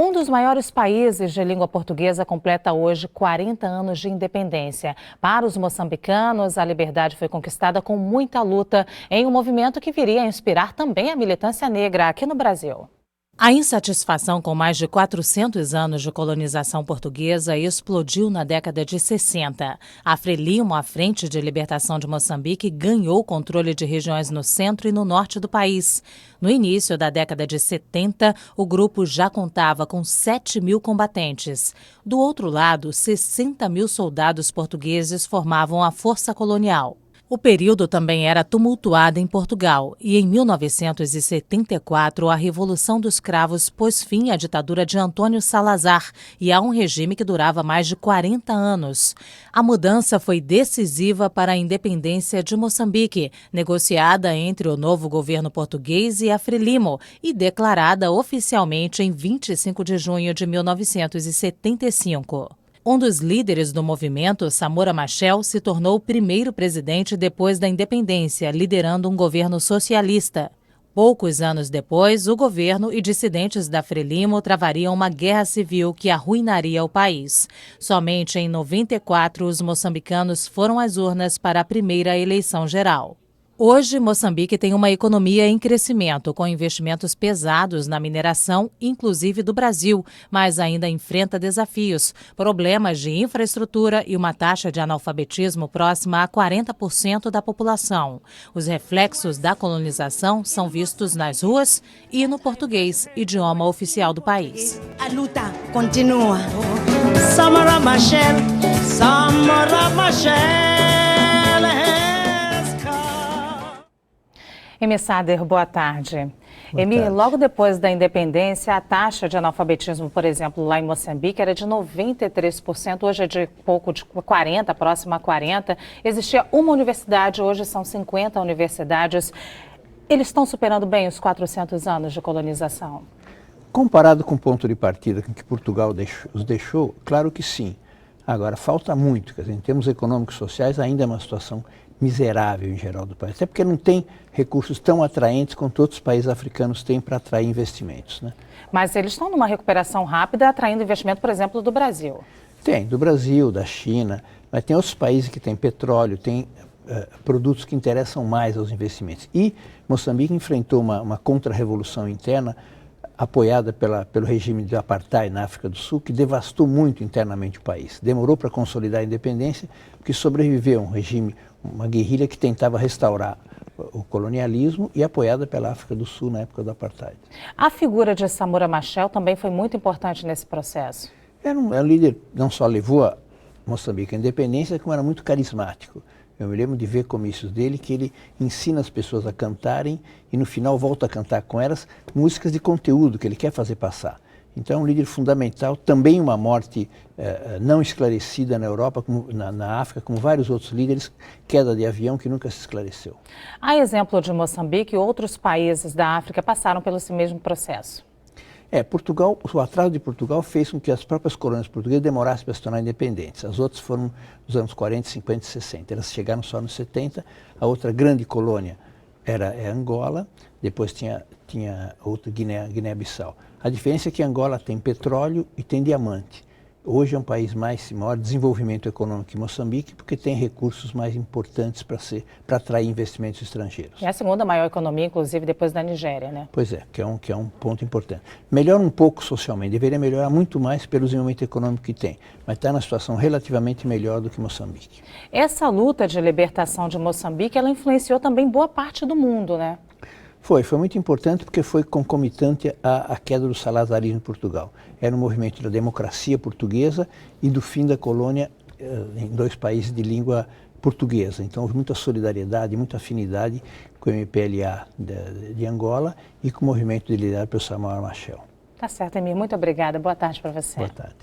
Um dos maiores países de língua portuguesa completa hoje 40 anos de independência. Para os moçambicanos, a liberdade foi conquistada com muita luta em um movimento que viria a inspirar também a militância negra aqui no Brasil. A insatisfação com mais de 400 anos de colonização portuguesa explodiu na década de 60. A Frelimo, a Frente de Libertação de Moçambique, ganhou o controle de regiões no centro e no norte do país. No início da década de 70, o grupo já contava com 7 mil combatentes. Do outro lado, 60 mil soldados portugueses formavam a força colonial. O período também era tumultuado em Portugal e, em 1974, a Revolução dos Cravos pôs fim à ditadura de Antônio Salazar e a um regime que durava mais de 40 anos. A mudança foi decisiva para a independência de Moçambique, negociada entre o novo governo português e a Frelimo e declarada oficialmente em 25 de junho de 1975. Um dos líderes do movimento, Samora Machel, se tornou o primeiro presidente depois da independência, liderando um governo socialista. Poucos anos depois, o governo e dissidentes da Frelimo travariam uma guerra civil que arruinaria o país. Somente em 94, os moçambicanos foram às urnas para a primeira eleição geral. Hoje, Moçambique tem uma economia em crescimento, com investimentos pesados na mineração, inclusive do Brasil, mas ainda enfrenta desafios, problemas de infraestrutura e uma taxa de analfabetismo próxima a 40% da população. Os reflexos da colonização são vistos nas ruas e no português, idioma oficial do país. A luta continua. Samora Machel, Samora Machel. Emi Sader, boa tarde. Emi, logo depois da independência, a taxa de analfabetismo, por exemplo, lá em Moçambique, era de 93%, hoje é de pouco de 40%, próxima a 40%. Existia uma universidade, hoje são 50 universidades. Eles estão superando bem os 400 anos de colonização? Comparado com o ponto de partida que Portugal os deixou, claro que sim. Agora, falta muito, quer dizer, em termos econômicos e sociais, ainda é uma situação miserável em geral do país, até porque não tem recursos tão atraentes quanto outros países africanos têm para atrair investimentos, né? Mas eles estão numa recuperação rápida, atraindo investimento, por exemplo, do Brasil. Tem, do Brasil, da China, mas tem outros países que têm petróleo, têm produtos que interessam mais aos investimentos. E Moçambique enfrentou uma contra-revolução interna apoiada pelo regime de apartheid na África do Sul, que devastou muito internamente o país. Demorou para consolidar a independência, porque sobreviveu um regime, uma guerrilha que tentava restaurar o colonialismo e apoiada pela África do Sul na época do apartheid. A figura de Samora Machel também foi muito importante nesse processo. Era um líder, não só levou a Moçambique à independência, como era muito carismático. Eu me lembro de ver comícios dele que ele ensina as pessoas a cantarem e no final volta a cantar com elas músicas de conteúdo que ele quer fazer passar. Então é um líder fundamental, também uma morte não esclarecida na Europa, na África, como vários outros líderes, queda de avião que nunca se esclareceu. A exemplo de Moçambique, outros países da África passaram pelo mesmo processo. Portugal, o atraso de Portugal fez com que as próprias colônias portuguesas demorassem para se tornar independentes. As outras foram nos anos 40, 50 e 60. Elas chegaram só nos 70. A outra grande colônia era Angola, depois tinha outra Guiné-Bissau. A diferença é que Angola tem petróleo e tem diamante. Hoje é um país maior desenvolvimento econômico que Moçambique, porque tem recursos mais importantes para atrair investimentos estrangeiros. É a segunda maior economia, inclusive, depois da Nigéria, né? Pois é, que é um ponto importante. Melhora um pouco socialmente, deveria melhorar muito mais pelo desenvolvimento econômico que tem, mas está na situação relativamente melhor do que Moçambique. Essa luta de libertação de Moçambique, ela influenciou também boa parte do mundo, né? Foi muito importante porque foi concomitante à queda do salazarismo em Portugal. Era um movimento da democracia portuguesa e do fim da colônia em dois países de língua portuguesa. Então houve muita solidariedade, muita afinidade com o MPLA de Angola e com o movimento liderado pelo Samora Machel. Tá certo, Emir. Muito obrigada. Boa tarde para você. Boa tarde.